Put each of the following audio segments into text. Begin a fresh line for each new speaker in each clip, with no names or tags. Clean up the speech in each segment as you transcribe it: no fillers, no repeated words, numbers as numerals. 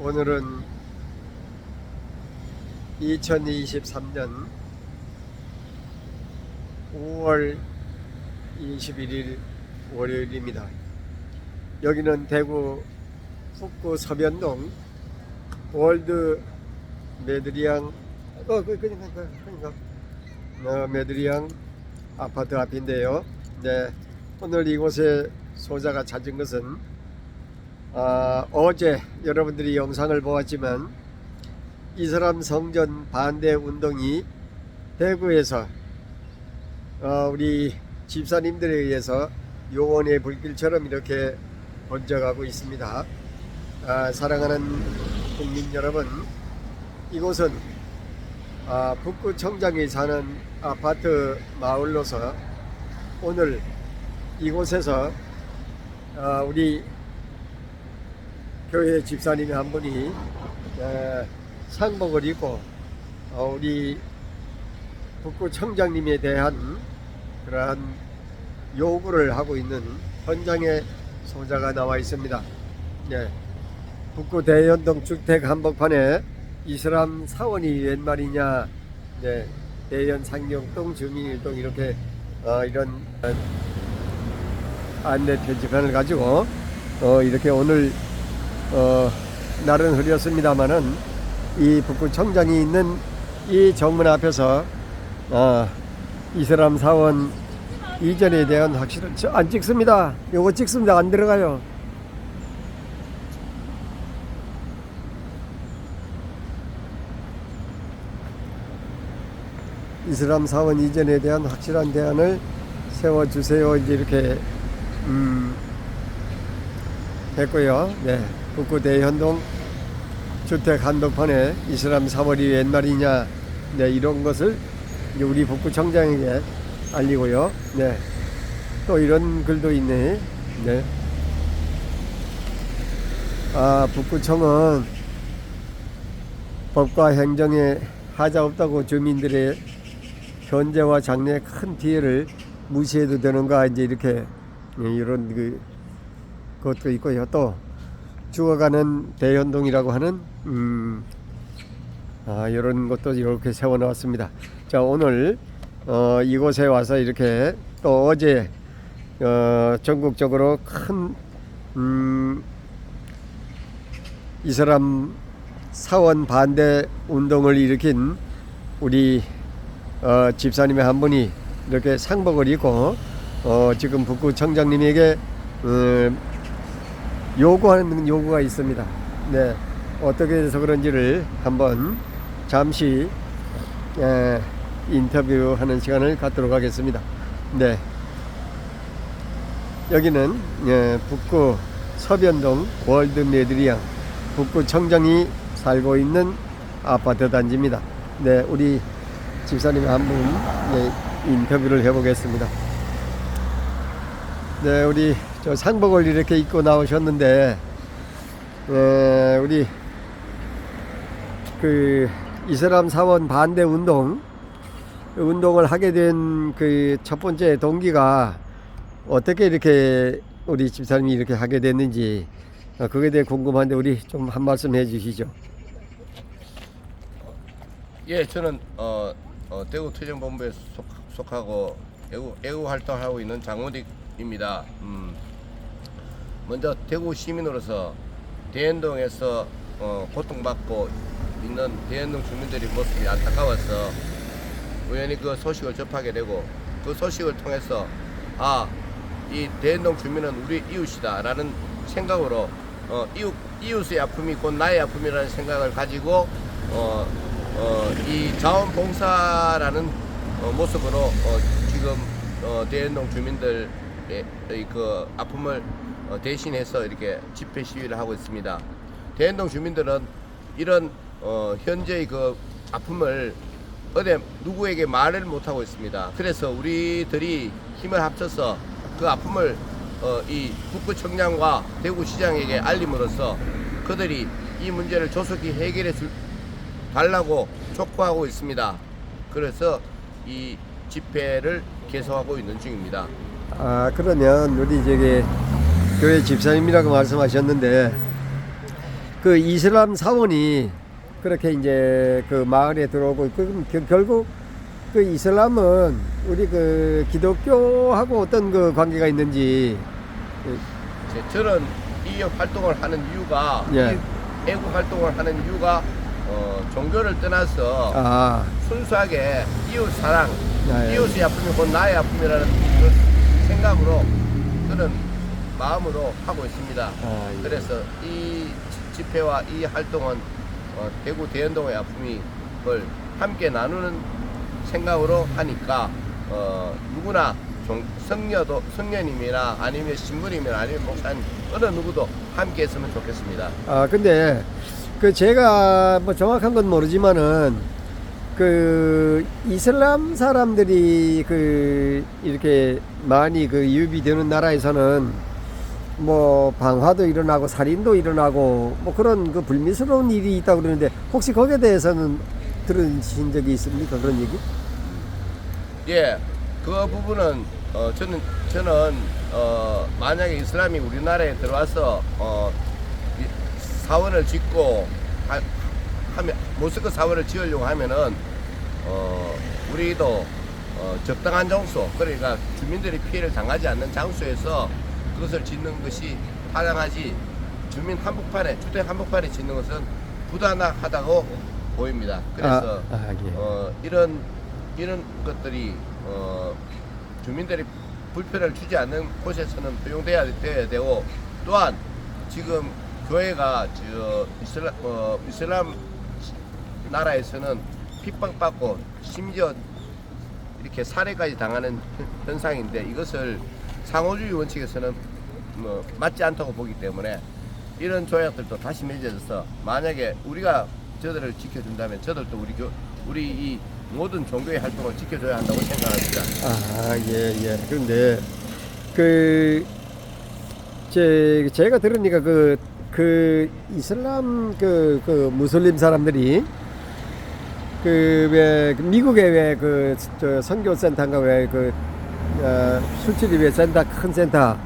오늘은 2023년 5월 21일 월요일입니다. 여기는 대구 북구 서변동 월드 메드리앙 메드리앙 아파트 앞인데요. 네, 오늘 이곳에 소자가 찾은 것은 어제 여러분들이 영상을 보았지만 이슬람 성전 반대 운동이 대구에서 우리 집사님들에 의해서 요원의 불길처럼 이렇게 번져가고 있습니다. 사랑하는 국민 여러분, 이곳은 북구 청장이 사는 아파트 마을로서 오늘 이곳에서 우리 교회 집사님 한 분이 상복을 입고 우리 북구 청장님에 대한 그러한 요구를 하고 있는 현장에 소자가 나와 있습니다. 네, 북구 대연동 주택 한복판에 이슬람 사원이 웬 말이냐, 네, 대연 상경동 주민일동 이렇게 이런 안내 표지판을 가지고 이렇게 오늘 날은 흐렸습니다만은 이 북구 청장이 있는 이 정문 앞에서 이슬람 사원 이전에 대한 확실한 안 찍습니다. 요거 찍습니다. 안 들어가요. 이슬람 사원 이전에 대한 확실한 대안을 세워주세요. 이제 이렇게 했고요. 네, 북구 대현동 주택 한복판에 이슬람 사원이 웬 말이냐, 네, 이런 것을 우리 북구 청장에게 알리고요. 네, 또 이런 글도 있네. 네, 북구청은 법과 행정에 하자 없다고 주민들의 현재와 장래의 큰 피해를 무시해도 되는가, 이제 이렇게 이런 그것도 있고요. 또 죽어가는 대현동이라고 하는 이런 것도 이렇게 세워놓았습니다. 자, 오늘 이곳에 와서 이렇게 또 어제 전국적으로 큰 이슬람 사원 반대 운동을 일으킨 우리 집사님의 한 분이 이렇게 상복을 입고 지금 북구 청장님에게 요구하는 요구가 있습니다. 네, 어떻게 해서 그런지를 한번 잠시 인터뷰하는 시간을 갖도록 하겠습니다. 네, 여기는 북구 서변동 월드 메드리앙 북구 청장이 살고 있는 아파트 단지입니다. 네, 우리 집사님 한 분 인터뷰를 해보겠습니다. 네, 우리 저 상복을 이렇게 입고 나오셨는데 우리 그 이슬람 사원 반대 운동을 하게 된 그 첫 번째 동기가 어떻게 이렇게 우리 집사님이 이렇게 하게 됐는지 그게 대해 궁금한데 우리 좀 한 말씀 해주시죠.
예, 저는 대구 투쟁본부에 속하고 애국 활동하고 있는 장원익입니다. 먼저 대구 시민으로서 대연동에서 고통받고 있는 대연동 주민들의 모습이 안타까워서 우연히 그 소식을 접하게 되고 그 소식을 통해서 이 대연동 주민은 우리 이웃이다 라는 생각으로 이웃의 아픔이 곧 나의 아픔이라는 생각을 가지고 이 자원봉사라는 모습으로 지금 대연동 주민들의 그 아픔을 대신해서 이렇게 집회 시위를 하고 있습니다. 대연동 주민들은 이런 현재의 그 아픔을 어디 누구에게 말을 못하고 있습니다. 그래서 우리들이 힘을 합쳐서 그 아픔을 이 북구청장과 대구시장에게 알림으로써 그들이 이 문제를 조속히 해결해 달라고 촉구하고 있습니다. 그래서 이 집회를 계속하고 있는 중입니다.
그러면 우리 저기 교회 집사님이라고 말씀하셨는데 그 이슬람 사원이 그렇게 이제 그 마을에 들어오고 결국 그 이슬람은 우리 그 기독교하고 어떤 그 관계가 있는지.
저는 이 활동을 하는 이유가
예.
이 애국 활동을 하는 이유가 종교를 떠나서
아,
순수하게 이웃 사랑,
예.
이웃의 아픔이 곧 나의 아픔이라는 그 생각으로 그런 마음으로 하고 있습니다.
아, 예.
그래서 이 집회와 이 활동은 대구 대연동의 아픔이 걸 함께 나누는 생각으로 하니까 누구나 성녀님이나 아니면 신부님이나 아니면 목사님 어느 누구도 함께 했으면 좋겠습니다.
아, 근데 그 제가 뭐 정확한 건 모르지만은 그 이슬람 사람들이 그 이렇게 많이 그 유입이 되는 나라에서는 뭐 방화도 일어나고 살인도 일어나고 뭐 그런 그 불미스러운 일이 있다고 그러는데 혹시 거기에 대해서는 들으신 적이 있습니까? 그런 얘기?
예, 그 부분은 저는 만약에 이슬람이 우리나라에 들어와서 사원을 짓고 하면 모스크 사원을 지으려고 하면은 우리도 적당한 장소, 그러니까 주민들이 피해를 당하지 않는 장소에서 그것을 짓는 것이 타당하지, 주민 한복판에, 주택 한복판에 짓는 것은 부당하다고 보입니다. 그래서
예.
이런 것들이 주민들이 불편을 주지 않는 곳에서는 허용돼야 되고, 또한 지금 교회가 이슬람 나라에서는 핍박받고 심지어 이렇게 살해까지 당하는 현상인데, 이것을 상호주의 원칙에서는 맞지 않다고 보기 때문에 이런 조약들도 다시 맺어져서 만약에 우리가 저들을 지켜준다면 저들도 우리 이 모든 종교의 활동을 지켜줘야 한다고 생각합니다.
아, 예. 그런데 제가 들으니까 그 이슬람 그 무슬림 사람들이 왜 미국에 왜 저 선교 센터인가 왜 수출입의 센터, 큰 센터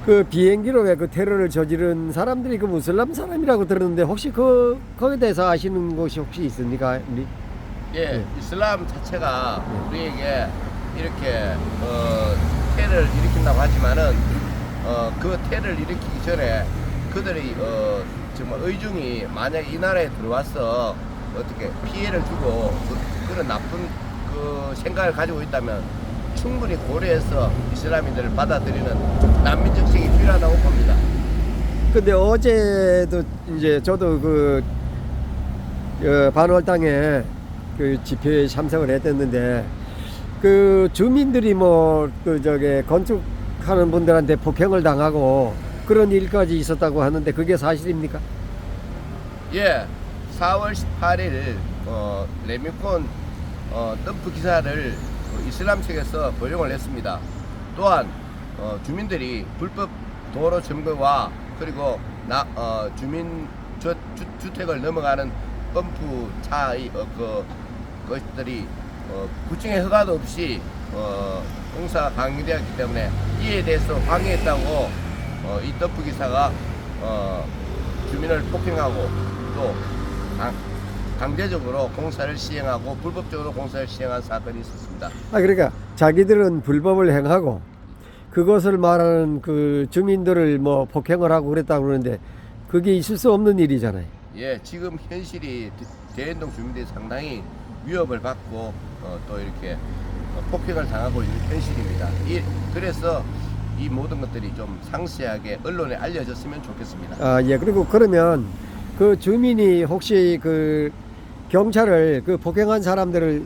그 비행기로 왜 그 테러를 저지른 사람들이 그 무슬람 사람이라고 들었는데 혹시 거기에 대해서 아시는 것이 혹시 있습니까?
예, 이슬람 자체가 우리에게 이렇게 테러를 일으킨다고 하지만은 그 테러를 일으키기 전에 그들이 정말 의중이 만약에 이 나라에 들어와서 어떻게 피해를 주고 그런 나쁜 그 생각을 가지고 있다면 충분히 고려해서 이슬람인들을 받아들이는 난민 정책이 필요하다고 봅니다.
근데 어제도 이제 저도 반월당에 그 집회에 참석을 했었는데 그 주민들이 건축하는 분들한테 폭행을 당하고 그런 일까지 있었다고 하는데 그게 사실입니까?
예, 4월 18일 레미콘 덤프 기사를 이슬람 측에서 보용을 했습니다. 또한 주민들이 불법 도로 점거와 그리고 주민 주택을 넘어가는 덤프 차의 것들이 구청의 허가도 없이 공사가 강행되었기 때문에 이에 대해서 항의했다고 이 덤프 기사가 주민을 폭행하고 또 강제적으로 공사를 시행하고 불법적으로 공사를 시행한 사건이 있었습니다.
그러니까 자기들은 불법을 행하고 그것을 말하는 그 주민들을 뭐 폭행을 하고 그랬다고 그러는데 그게 있을 수 없는 일이잖아요.
예, 지금 현실이 대연동 주민들이 상당히 위협을 받고 또 이렇게 폭행을 당하고 있는 현실입니다. 그래서 이 모든 것들이 좀 상세하게 언론에 알려졌으면 좋겠습니다.
예. 그리고 그러면 그 주민이 혹시 그 경찰을 그 폭행한 사람들을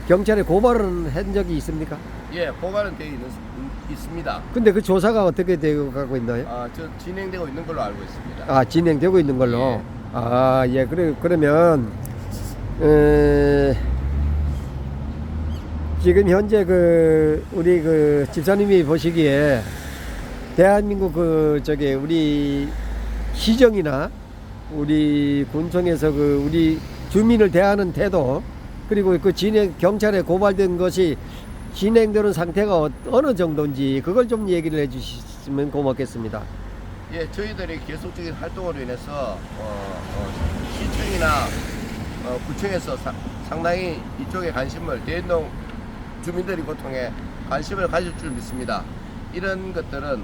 경찰에 고발은 한 적이 있습니까?
예, 보관은 되어 있습니다.
근데 그 조사가 어떻게 되고 가고 있나요?
저 진행되고 있는 걸로 알고 있습니다.
진행되고 있는 걸로.
예.
예. 그러면 지금 현재 우리 집사님이 보시기에 대한민국 우리 시정이나 우리 군청에서 우리 주민을 대하는 태도 그리고 경찰에 고발된 것이 진행되는 상태가 어느 정도인지 그걸 좀 얘기를 해주시면 고맙겠습니다.
예, 저희들이 계속적인 활동으로 인해서 시청이나 구청에서 상당히 이쪽에 관심을 대연동 주민들이 고통에 관심을 가질 줄 믿습니다. 이런 것들은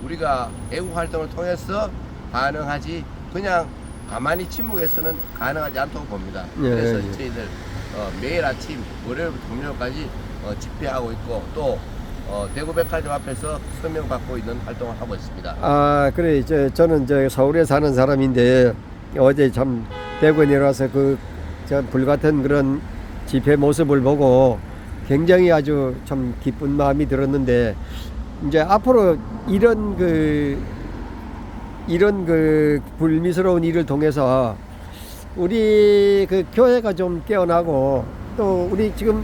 우리가 애국 활동을 통해서 가능하지 그냥 가만히 침묵해서는 가능하지 않다고 봅니다.
예,
그래서
예.
저희들 매일 아침 월요일부터 금요일까지 집회하고 있고 또 대구백화점 앞에서 서명받고 있는 활동을 하고 있습니다.
아, 그래. 저는 서울에 사는 사람인데 어제 참 대구에 내려와서 저 불같은 그런 집회 모습을 보고 굉장히 아주 참 기쁜 마음이 들었는데 이제 앞으로 이런 불미스러운 일을 통해서 우리 교회가 좀 깨어나고 또 우리 지금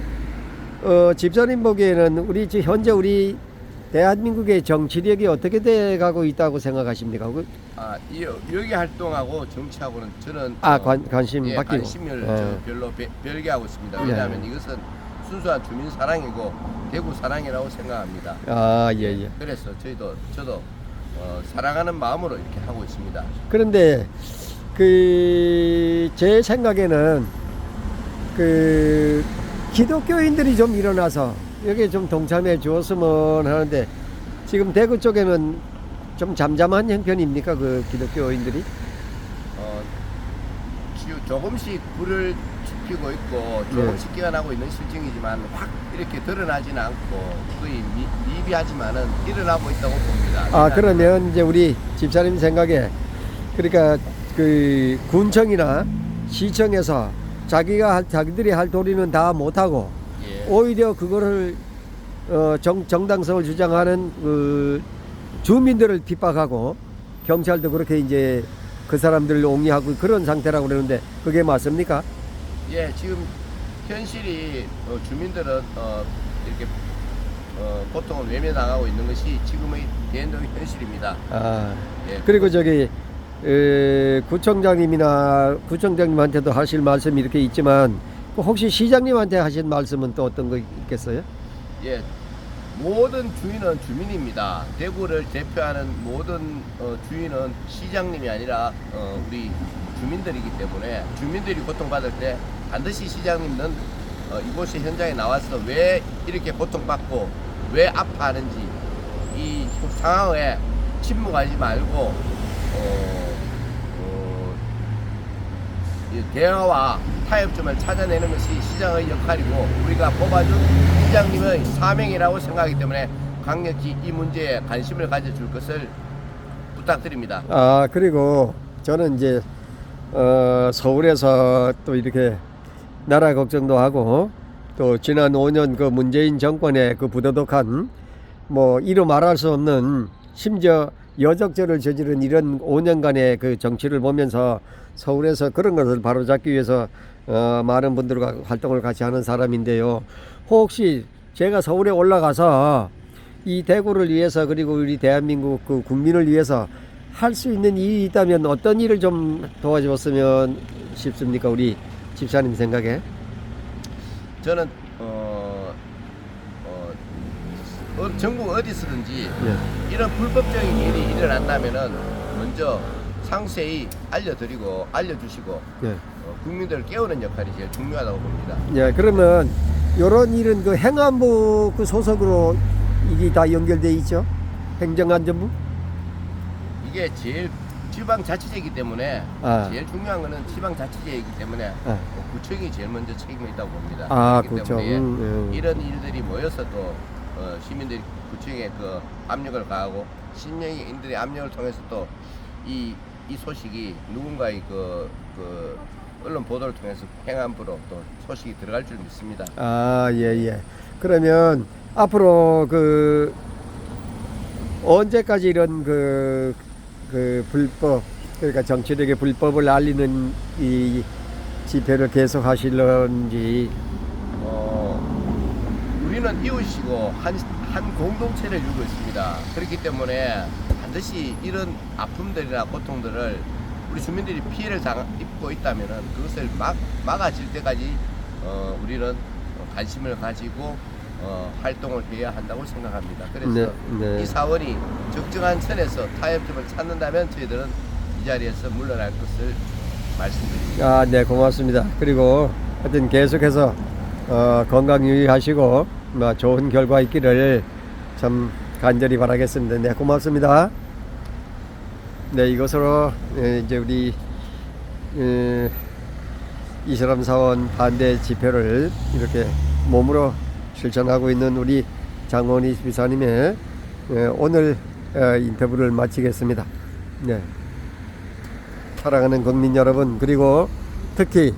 집사님 보기에는 현재 우리 대한민국의 정치력이 어떻게 돼 가고 있다고 생각하십니까?
여기 활동하고 정치하고는 저는
관심
예,
바뀌고
관심을
예.
별로 별개하고 있습니다.
예.
왜냐하면 이것은 순수한 주민 사랑이고 대구 사랑이라고 생각합니다.
예.
그래서 저도 사랑하는 마음으로 이렇게 하고 있습니다.
그런데 제 생각에는 기독교인들이 좀 일어나서 여기에 좀 동참해 주었으면 하는데 지금 대구 쪽에는 좀 잠잠한 형편입니까? 기독교인들이?
조금씩 불을 지피고 있고 조금씩 깨어나고 있는 실정이지만 확 이렇게 드러나지는 않고 거의 미비하지만은 일어나고 있다고 봅니다.
그러면 이제 우리 집사님 생각에 그러니까 군청이나 시청에서 자기들이 할 도리는 다 못하고
예.
오히려 그거를 정당성을 주장하는 주민들을 핍박하고 경찰도 그렇게 이제 그 사람들을 옹이하고 그런 상태라고 그러는데 그게 맞습니까?
예, 지금 현실이 주민들은 이렇게 고통을 외면당하고 있는 것이 지금의 대연동의 현실입니다. 예,
그리고 구청장님한테도 하실 말씀이 이렇게 있지만 혹시 시장님한테 하신 말씀은 또 어떤 거 있겠어요?
예, 모든 주인은 주민입니다. 대구를 대표하는 모든 주인은 시장님이 아니라 우리 주민들이기 때문에 주민들이 고통받을 때 반드시 시장님은 이곳의 현장에 나와서 왜 이렇게 고통받고 왜 아파하는지 이 상황에 침묵하지 말고 이 대화와 타협점을 찾아내는 것이 시장의 역할이고 우리가 뽑아준 시장님의 사명이라고 생각하기 때문에 강력히 이 문제에 관심을 가져줄 것을 부탁드립니다.
그리고 저는 이제 서울에서 또 이렇게 나라 걱정도 하고 또 지난 5년 문재인 정권의 부도덕한 이루 말할 수 없는 심지어 여적죄를 저지른 이런 5년간의 정치를 보면서 서울에서 그런 것을 바로잡기 위해서 많은 분들과 활동을 같이 하는 사람인데요. 혹시 제가 서울에 올라가서 이 대구를 위해서 그리고 우리 대한민국 국민을 위해서 할 수 있는 일이 있다면 어떤 일을 좀 도와줬으면 싶습니까? 우리 집사님 생각에?
저는 전국 어디서든지 이런 불법적인 일이 일어난다면은 먼저 상세히 알려주시고 국민들을 깨우는 역할이 제일 중요하다고 봅니다.
그러면 이런 일은 행안부 소속으로 이게 다 연결돼 있죠? 행정안전부?
이게 제일 지방자치제이기 때문에 제일 중요한 거는 지방자치제이기 때문에 구청이 제일 먼저 책임이 있다고 봅니다. 그렇기
구청.
때문에 이런 일들이 모여서 또 시민들이 구청에 압력을 가하고 시민인들의 압력을 통해서 또 이 소식이 누군가의 언론 보도를 통해서 행안부로 또 소식이 들어갈 줄 믿습니다.
그러면 앞으로 언제까지 이런 불법 그러니까 정치력의 불법을 알리는 이 집회를 계속 하실런지?
우리는 이웃이고 한 공동체를 이루고 있습니다. 그렇기 때문에 반드시 이런 아픔들이나 고통들을 우리 주민들이 피해를 입고 있다면은 그것을 막아질 때까지 우리는 관심을 가지고 활동을 해야 한다고 생각합니다. 그래서
네, 네.
이 사원이 적정한 선에서 타협점을 찾는다면 저희들은 이 자리에서 물러날 것을 말씀드립니다.
아, 네, 고맙습니다. 그리고 하여튼 계속해서 건강 유의하시고 좋은 결과 있기를 참 간절히 바라겠습니다. 네, 고맙습니다. 네, 이것으로 이제 우리 이슬람 사원 반대 집회를 이렇게 몸으로 실천하고 있는 우리 장원희 집사님의 오늘 인터뷰를 마치겠습니다. 네. 사랑하는 국민 여러분, 그리고 특히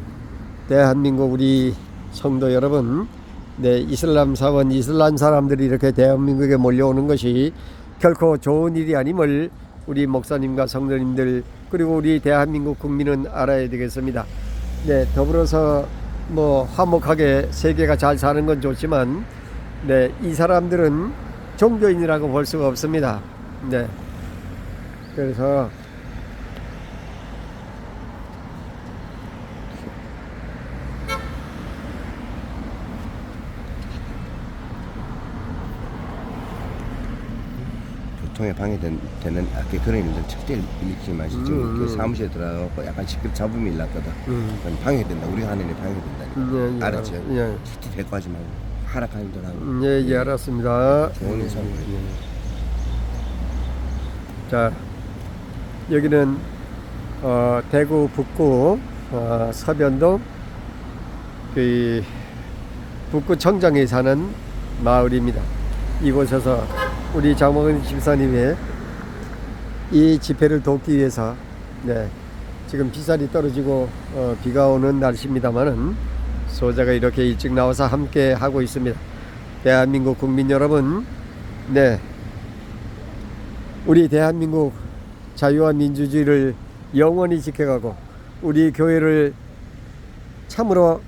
대한민국 우리 성도 여러분, 네, 이슬람 사원, 이슬람 사람들이 이렇게 대한민국에 몰려오는 것이 결코 좋은 일이 아님을 우리 목사님과 성도님들, 그리고 우리 대한민국 국민은 알아야 되겠습니다. 네, 더불어서 화목하게 세계가 잘 사는 건 좋지만, 네, 이 사람들은 종교인이라고 볼 수가 없습니다. 네, 그래서
교통에 방해되는 그런 일들 절대 일으키지 마시죠. 그 사무실에 들어가고 약간 시끄럽 잡음이 일났거든. 그건 방해된다. 우리가 하는 일이 방해된다.
예,
알았죠?
예.
절대 대꾸하지 말고 하락하는 줄 하고.
예, 예, 알았습니다.
좋은 인상.
자, 여기는 대구 북구 서변동 그 북구청장에 사는 마을입니다. 이곳에서 우리 장원희 집사님의 이 집회를 돕기 위해서, 네, 지금 빗살이 떨어지고 비가 오는 날씨입니다만은 소자가 이렇게 일찍 나와서 함께 하고 있습니다. 대한민국 국민 여러분, 네, 우리 대한민국 자유와 민주주의를 영원히 지켜가고 우리 교회를 참으로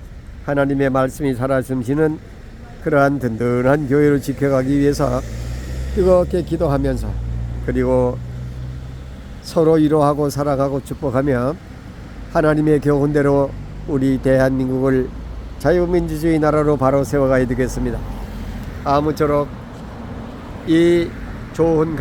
하나님의 말씀이 살아 숨쉬는 그러한 든든한 교회를 지켜가기 위해서 뜨겁게 기도하면서, 그리고 서로 위로하고 사랑하고 축복하며 하나님의 교훈대로 우리 대한민국을 자유민주주의 나라로 바로 세워가야 되겠습니다. 아무쪼록 이 좋은